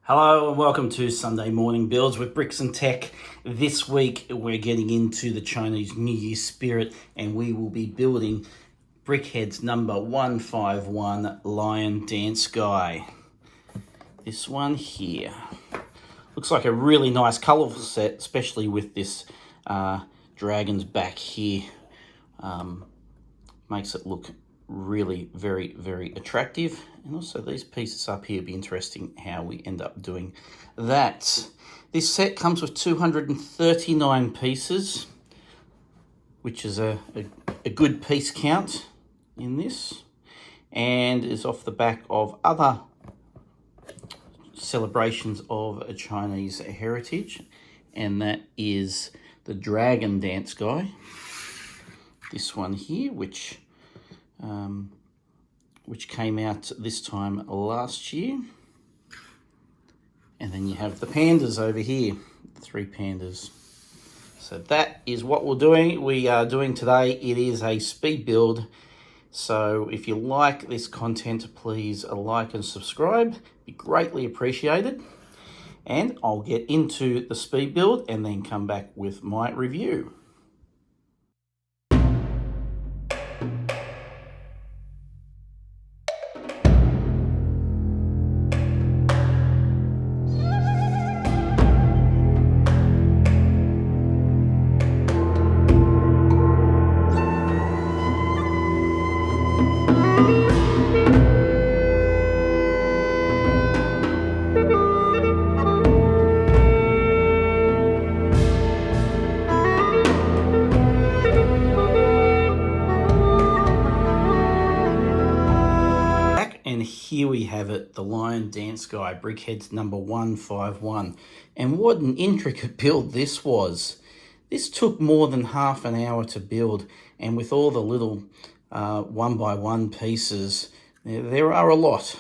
Hello and welcome to Sunday Morning Builds with Bricksntech. This week we're getting into the Chinese New Year spirit and we will be building Brickheadz number 151 Lion Dance Guy. This one here. Looks like a really nice colourful set, especially with this dragon's back here. Makes it look really very attractive, and also these pieces up here, be interesting how we end up doing that. This set comes with 239 pieces, which is a good piece count in this, and is off the back of other celebrations of a Chinese heritage, and that is the Dragon Dance Guy. This one here, which came out this time last year. And then you have the pandas over here, the 3 pandas. So that is what we are doing today. It is a speed build. So if you like this content, please like and subscribe. Be greatly appreciated. And I'll get into the speed build and then come back with my review. And here we have it, the Lion Dance Guy, Brickheadz number 151. And what an intricate build this was. This took more than half an hour to build, and with all the little 1x1 pieces, there are a lot.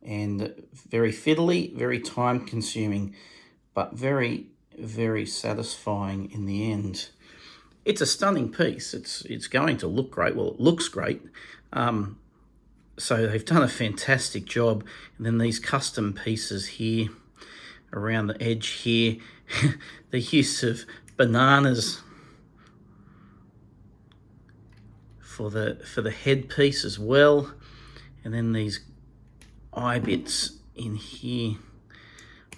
And very fiddly, very time consuming, but very satisfying in the end. It's a stunning piece. It's going to look great. Well, it looks great. So they've done a fantastic job. And then these custom pieces here around the edge here, the use of bananas for the headpiece as well. And then these eye bits in here.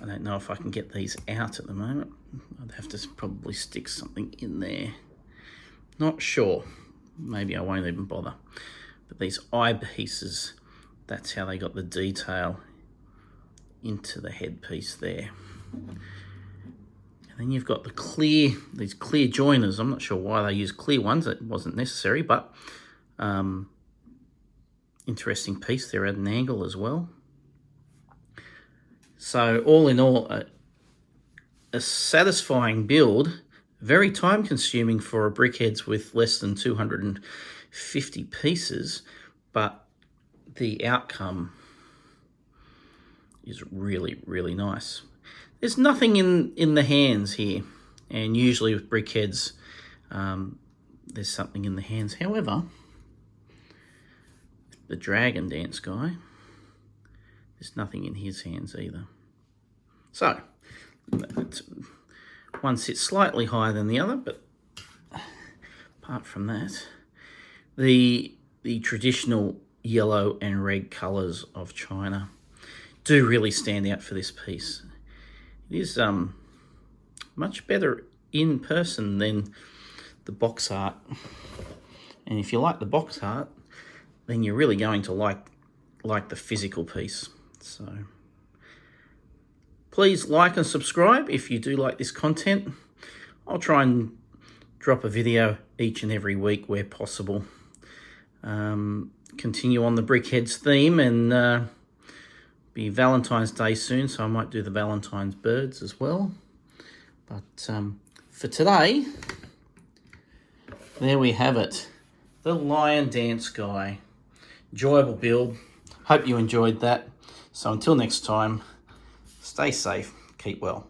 I don't know if I can get these out at the moment. I'd have to probably stick something in there. Not sure. Maybe I won't even bother. But these eye pieces, that's how they got the detail into the headpiece there. And then you've got these clear joiners. I'm not sure why they use clear ones. It wasn't necessary, but interesting piece there at an angle as well. So all in all, a satisfying build, very time consuming for a Brickheadz with less than 250 pieces, but the outcome is really nice. There's nothing in the hands here, and usually with Brickheadz there's something in the hands. However, the Dragon Dance Guy, there's nothing in his hands either. So one sits slightly higher than the other, but apart from that, the traditional yellow and red colours of China do really stand out for this piece. It is much better in person than the box art. And if you like the box art, then you're really going to like the physical piece. So please like and subscribe if you do like this content. I'll try and drop a video each and every week where possible. Continue on the Brickheadz theme, and be Valentine's Day soon, so I might do the Valentine's birds as well. But for today, there we have it, the Lion Dance Guy. Enjoyable build. Hope you enjoyed that. So until next time, stay safe, keep well.